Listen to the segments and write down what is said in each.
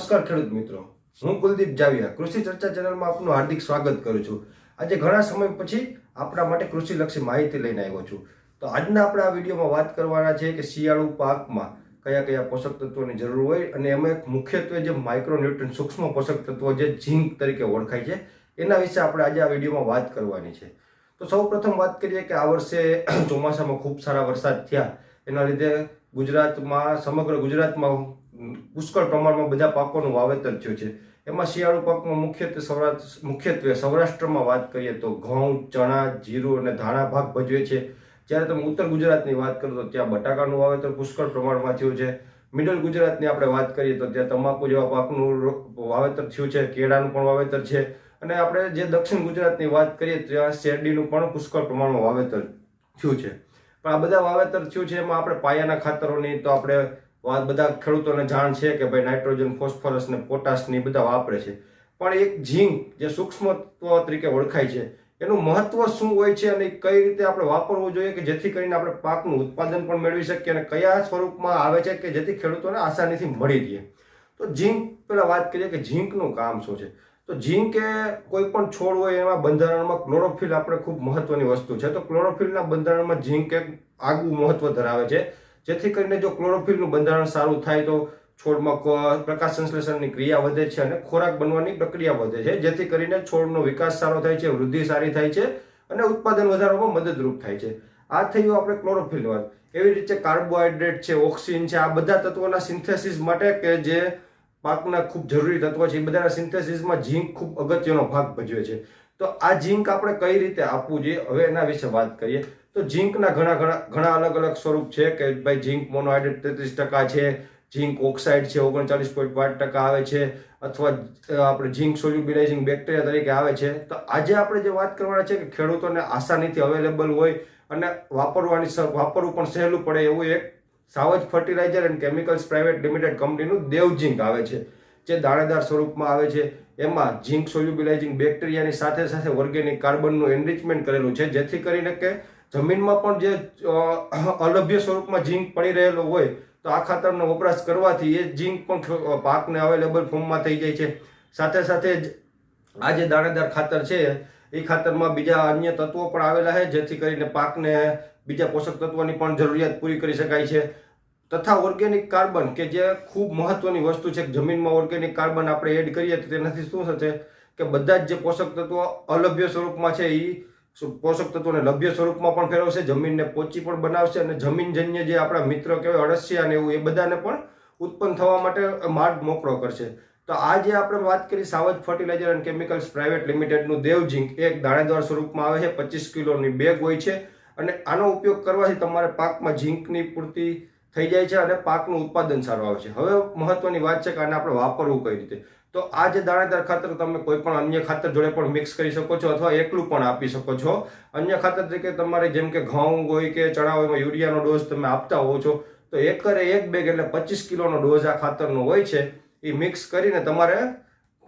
નમસ્કાર ખેડૂત મિત્રો, હું કુલદીપ જાવિયા કૃષિ ચર્ચા ચેનલમાં આપનું હાર્દિક સ્વાગત કરું છું। આજે ઘણા સમય પછી આપણા માટે કૃષિલક્ષી માહિતી લઈને આવ્યો છું। તો આજના આપણે આ વિડીયોમાં વાત કરવાના છે કે શિયાળુ પાકમાં કયા કયા પોષક તત્વોની જરૂર હોય અને એમાં એક મુખ્યત્વે જે માઇક્રોન્યુટ્રન્ટ સૂક્ષ્મ પોષક તત્વો જે ઝીંક તરીકે ઓળખાય છે એના વિશે આપણે આજે આ વિડીયોમાં વાત કરવાની છે। તો સૌપ્રથમ વાત કરીએ કે આ વર્ષે ચોમાસામાં ખૂબ સારા વરસાદ થયા, એના લીધે ગુજરાતમાં સમગ્ર ગુજરાતમાં પુષ્કળ પ્રમાણમાં બધા પાકોનું વાવેતર થયું છે। એમાં શિયાળુ પાકમાં મુખ્યત્વે સૌરાષ્ટ્રમાં વાત કરીએ તો ઘઉં, ચણા, જીરું અને ધાણા ભાગ ભજવે છે। જ્યારે તમે ઉત્તર ગુજરાતની વાત કરો તો ત્યાં બટાકાનું વાવેતર પુષ્કળ પ્રમાણમાં થયું છે। મિડલ ગુજરાતની આપણે વાત કરીએ તો ત્યાં તમાકુ જેવા પાકનું વાવેતર થયું છે, કેળાનું પણ વાવેતર છે અને આપણે જે દક્ષિણ ગુજરાતની વાત કરીએ ત્યાં શેરડીનું પણ પુષ્કળ પ્રમાણમાં વાવેતર થયું છે। પણ આ બધા વાવેતર થયું છે એમાં આપણે પાયાના ખાતરોની તો આપણે બધા ખેડૂતોને જાણ છે કે ભાઈ નાઇટ્રોજન, ફોસ્ફરસ ને પોટાશની બધા વાપરે છે, પણ એક ઝીંક જે સૂક્ષ્મ તત્વ તરીકે ઓળખાય છે એનું મહત્વ શું હોય છે અને કઈ રીતે આપણે વાપરવું જોઈએ કે જેથી કરીને આપણે પાકનું ઉત્પાદન પણ મેળવી શકીએ અને કયા સ્વરૂપમાં આવે છે કે જેથી ખેડૂતોને આસાનીથી મળી રહે। તો ઝીંક પહેલા વાત કરીએ કે ઝીંકનું કામ શું છે। તો ઝીંક એ કોઈ પણ છોડ હોય એમાં બંધારણમાં ક્લોરોફિલ આપણે ખૂબ મહત્વની વસ્તુ છે। તો ક્લોરોફિલના બંધારણમાં ઝીંક એક આગવું મહત્વ ધરાવે છે, જેથી કરીને જો ક્લોરોફિલનું બંધારણ સારું થાય તો છોડમાં પ્રકાશ સંશ્લેષણની ક્રિયા વધે છે અને ખોરાક બનવાની પ્રક્રિયા વધે છે, જેથી કરીને છોડનો વિકાસ સારો થાય છે, વૃદ્ધિ સારી થાય છે અને ઉત્પાદન વધારવામાં મદદરૂપ થાય છે। આ થયું આપણે ક્લોરોફિલ વાત। એવી રીતે કાર્બોહાઈડ્રેટ છે, ઓક્સિન છે, આ બધા તત્વોના સિન્થેસિસ માટે કે જે પાકના ખૂબ જરૂરી તત્વો છે એ બધાના સિન્થેસિસમાં ઝીંક ખૂબ અગત્યનો ભાગ ભજવે છે। તો આ ઝીંક આપણે કઈ રીતે આપવું જોઈએ હવે એના વિશે વાત કરીએ। તો ઝીંકના ઘણા અલગ અલગ સ્વરૂપ છે કે ભાઈ ઝીંક મોનોહાઇડ્રેટ 33% છે, ઝીંક ઓક્સાઇડ છે 39.5% આવે છે, અથવા આપણે ઝીંક સોલ્યુબિલાઇઝિંગ બેક્ટેરિયા તરીકે આવે છે। તો આજે આપણે જે વાત કરવાના છે કે ખેડૂતોને આસાનીથી અવેલેબલ હોય અને વાપરવું પણ સહેલું પડે એવું એક Savaj fertilizer and chemicals private limited કંપનીનું દેવ ઝીંક આવે છે, જે દાણેદાર સ્વરૂપમાં આવે છે। એમાં ઝીંક સોલ્યુબિલાઇઝિંગ બેક્ટેરિયાની સાથે સાથે ઓર્ગેનિક કાર્બનનું એનરિચમેન્ટ કરેલું છે, જેથી કરીને કે જમીનમાં પણ જે અલભ્ય સ્વરૂપમાં ઝીંક પડી રહેલો હોય તો આ ખાતરનો વપરાશ કરવાથી એ ઝીંક પણ પાકને અવેલેબલ ફોર્મમાં થઈ જાય છે। સાથે સાથે આ જે દાણેદાર ખાતર છે એ ખાતરમાં બીજા અન્ય તત્વો પણ આવેલા છે, જેથી કરીને પાકને બીજા પોષક તત્વોની પણ જરૂરિયાત પૂરી કરી શકાય છે। તથા ઓર્ગેનિક કાર્બન કે જે ખૂબ મહત્વની વસ્તુ છે, જમીનમાં ઓર્ગેનિક કાર્બન આપણે એડ કરીએ તો તેનાથી શું થશે કે બધા જ જે પોષક તત્વો અલભ્ય સ્વરૂપમાં છે એ પોષક તત્વોને લભ્ય સ્વરૂપમાં પણ ફેરવશે, જમીનને પોચી પણ બનાવશે અને જમીનજન્ય જે આપણા મિત્ર કહેવાય અળસિયા ને એવું એ બધાને પણ ઉત્પન્ન થવા માટે માર્ગ મોકળો કરશે। તો આ જે આપણે વાત કરી સાવજ ફર્ટિલાઇઝર એન્ડ કેમિકલ્સ પ્રાઇવેટ લિમિટેડનું દેવ ઝીંક એક દાણેદાર સ્વરૂપમાં આવે છે, 25 કિલોની બેગ હોય છે અને આનો ઉપયોગ કરવાથી તમારે પાકમાં ઝીંકની પૂર્તિ થઈ જાય છે અને પાકનું ઉત્પાદન સારું આવે છે। હવે મહત્વની વાત છે કે આને આપણે વાપરવું કઈ રીતે। તો આ જે દાણેદાર ખાતર તમે કોઈ પણ અન્ય ખાતર જોડે પણ મિક્સ કરી શકો છો અથવા એકલું પણ આપી શકો છો। અન્ય ખાતર તરીકે તમારે જેમ કે ઘઉં હોય કે ચણા હોય એમાં યુરિયાનો ડોઝ તમે આપતા હોવ છો તો એકરે એક બેગ એટલે 25 કિલોનો ડોઝ આ ખાતરનો હોય છે, એ મિક્સ કરીને તમારે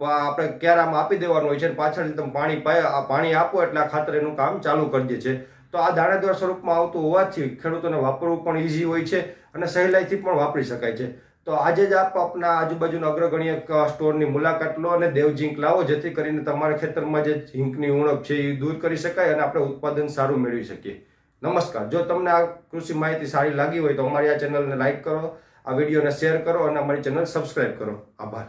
આપણે ક્યારામાં આપી દેવાનું હોય છે। પાછળથી તમે પાણી આપો એટલે આ ખાતર એનું કામ ચાલુ કરી દે છે। તો આ દાણેદાર સ્વરૂપમાં આવતું હોવાથી ખેડૂતોને વાપરવું પણ ઇઝી હોય છે અને સહેલાઈથી પણ વાપરી શકાય છે। તો આજે જ આપ આપના આજુબાજુના અગ્રગણ્ય સ્ટોરની મુલાકાત લો અને દેવ ઝીંક લાવો, જેથી કરીને તમારા ખેતરમાં જે ઝીંકની ઉણપ છે એ દૂર કરી શકાય અને આપણે ઉત્પાદન સારું મેળવી શકીએ। નમસ્કાર। જો તમને આ કૃષિ માહિતી સારી લાગી હોય તો અમારી આ ચેનલને લાઈક કરો, આ વિડીયોને શેર કરો અને અમારી ચેનલ સબસ્ક્રાઈબ કરો। આભાર।